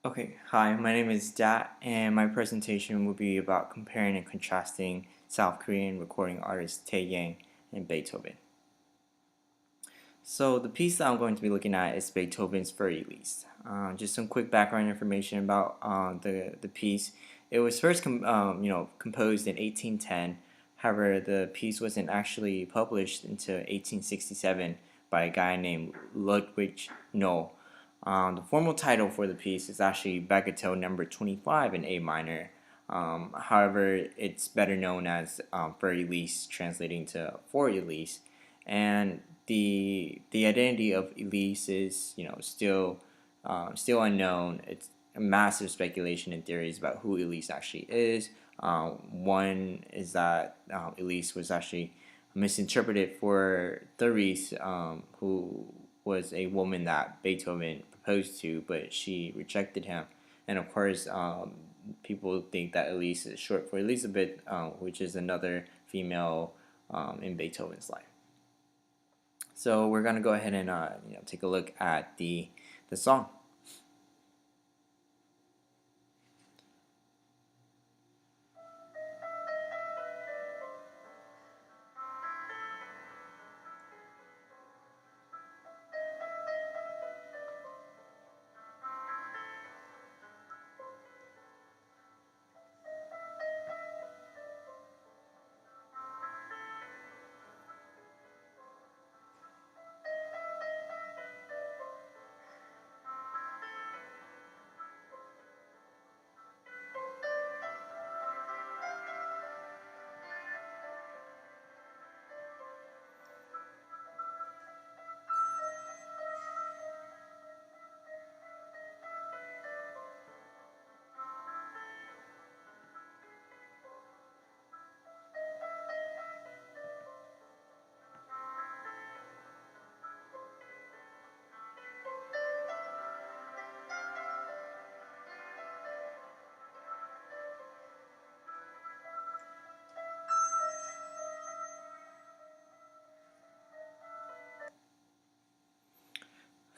Okay, hi, my name is Dat, and my presentation will be about comparing and contrasting South Korean recording artist Tae Yang and Beethoven. So, the piece that I'm going to be looking at is Beethoven's Furry Lease. Just some quick background information about the piece. It was first composed in 1810. However, the piece wasn't actually published until 1867 by a guy named Ludwig Noll. The formal title for the piece is actually Bagatelle Number 25 in A minor. However, it's better known as For Elise, translating to For Elise, and the identity of Elise is still unknown. It's a massive speculation and theories about who Elise actually is. One is that Elise was actually misinterpreted for Therese, who was a woman that Beethoven proposed to, but she rejected him. And of course, people think that Elise is short for Elizabeth, which is another female in Beethoven's life. So we're gonna go ahead and take a look at the song.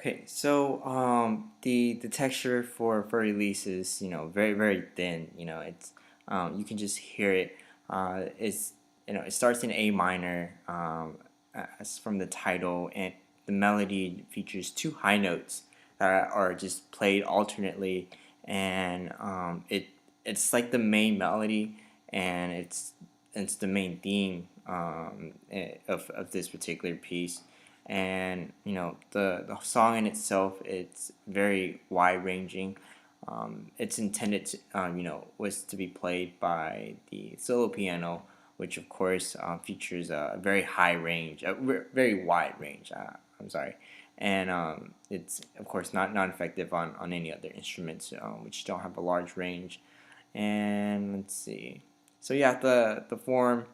Okay, so the texture for release is very thin. It's you can just hear it. It's it starts in A minor as from the title, and the melody features two high notes that are just played alternately, and it's like the main melody, and it's the main theme of this particular piece. And the song in itself, it's very wide ranging. It's intended to was to be played by the solo piano, which of course features a very high range, a very wide range. I'm sorry, and it's of course not effective on any other instruments, which don't have a large range. And let's see. So yeah, the form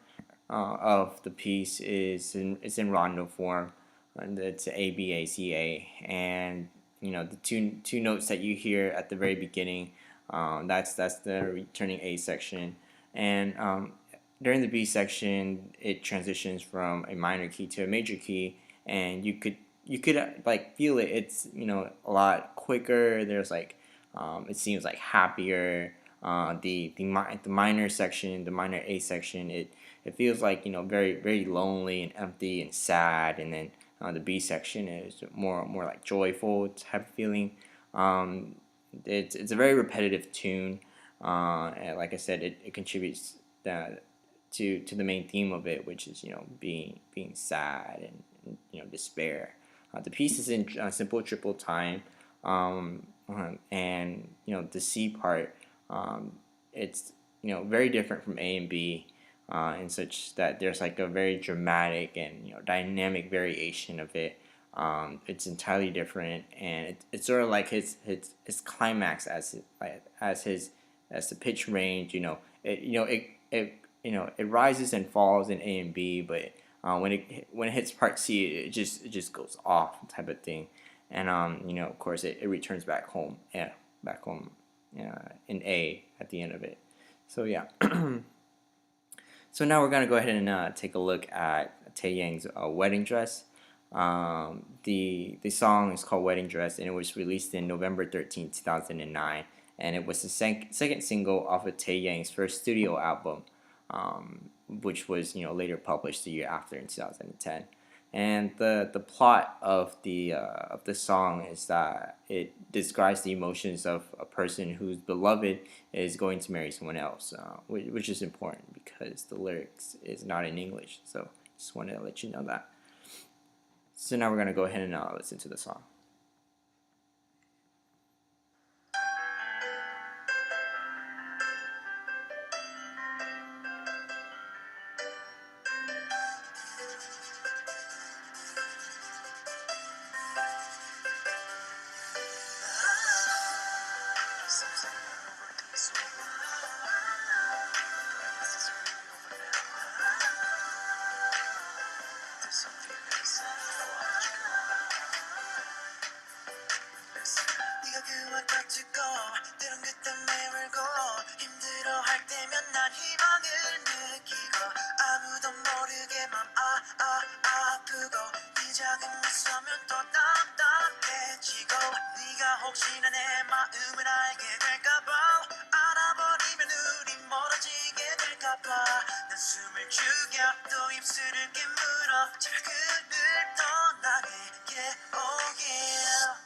of the piece is in rondo form, and it's ABACA, and the two notes that you hear at the very beginning, that's the returning A section, and during the B section it transitions from a minor key to a major key, and you could like feel it. It's a lot quicker. There's like it seems like happier. The minor section, the minor A section, it feels like very lonely and empty and sad, and then the B section is more like joyful type of feeling. Um, it's a very repetitive tune, and like I said, it contributes that to the main theme of it, which is being sad and despair. The piece is in simple triple time, and the C part, it's very different from A and B, in such that there's like a very dramatic and dynamic variation of it. It's entirely different, and it's sort of like his climax as the pitch range. It rises and falls in A and B, but when it hits part C, it just goes off type of thing, and of course it returns back home, back home, in A at the end of it. So yeah. So now we're gonna go ahead and take a look at Tae Yang's wedding dress. The song is called Wedding Dress, and it was released in November 13th, 2009, and it was the second single off of Tae Yang's first studio album, which was later published the year after in 2010. And the plot of the song is that it describes the emotions of a person whose beloved is going to marry someone else, which is important because the lyrics is not in English. So just wanted to let you know that. So now we're gonna go ahead and listen to the song. 네가 그와 닥치고 때론 그때 매물고 힘들어할 때면 난 희망을 느끼고 아무도 모르게 맘 아프고 네 작은 미소면 또 답답해지고 네가 혹시나 내 마음을 알게 될까봐 알아버리면 우리 멀어지게 될까봐 난 숨을 죽여 또 입술을 깨물어 제발 그를 떠나게 oh yeah.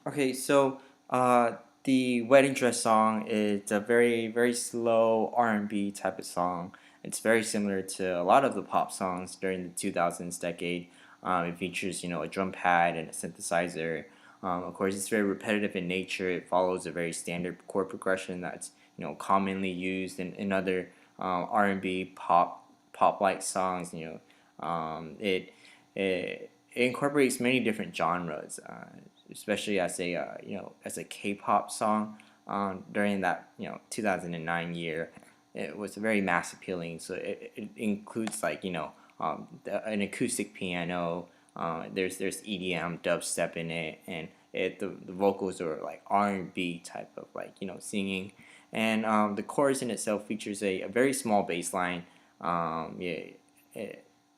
Okay, so the Wedding Dress song is a very slow R&B type of song. It's very similar to a lot of the pop songs during the 2000s decade. It features a drum pad and a synthesizer. Of course, it's very repetitive in nature. It follows a very standard chord progression that's commonly used in other R&B pop like songs. It incorporates many different genres, especially as a K-pop song during that 2009 year. It was very mass appealing, so it includes an acoustic piano. There's EDM dubstep in it, and the vocals are like R&B type of singing, and the chorus in itself features a very small bass line.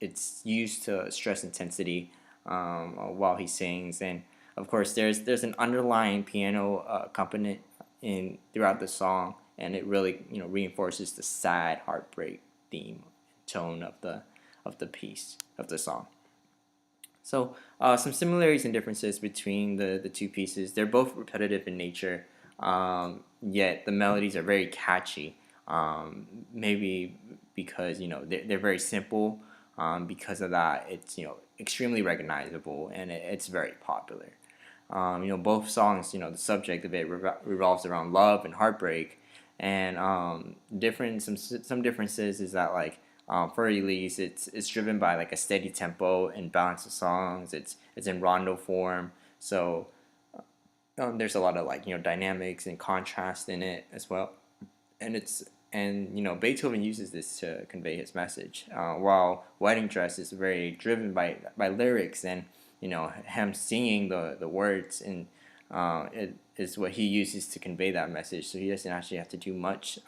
It's used to stress intensity while he sings, and of course there's an underlying piano accompaniment in throughout the song, and it really reinforces the sad heartbreak theme tone of the piece of the song. So some similarities and differences between the two pieces. They're both repetitive in nature, yet the melodies are very catchy. Maybe because they're very simple. Because of that, it's extremely recognizable, and it's very popular. Both songs, the subject of it revolves around love and heartbreak, and some differences is that for release, it's driven by like a steady tempo and balance of songs. It's in rondo form, so there's a lot of dynamics and contrast in it as well, and Beethoven uses this to convey his message. While Wedding Dress is very driven by lyrics and him singing the words, and it is what he uses to convey that message. So he doesn't actually have to do much,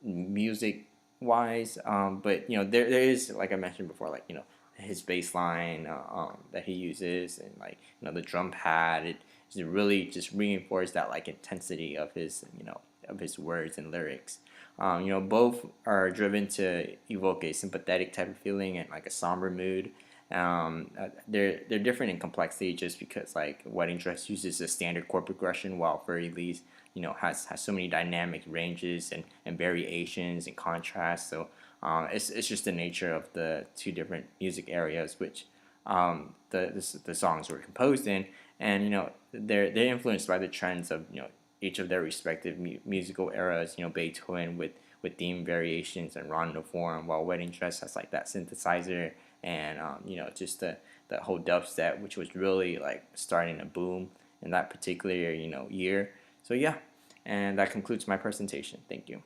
music wise. But there is, like I mentioned before, his bass line that he uses, and the drum pad. It really just reinforces that intensity of his words and lyrics. Both are driven to evoke a sympathetic type of feeling and a somber mood. They're different in complexity just because Wedding Dress uses a standard chord progression, while Fur Elise has so many dynamic ranges and variations and contrasts. So it's just the nature of the two different music areas which the songs were composed in, and they're influenced by the trends of each of their respective musical eras. Beethoven with theme variations and rondo form, while Wedding Dress has that synthesizer and just the whole dubstep, which was really starting to boom in that particular year. So yeah, and that concludes my presentation. Thank you.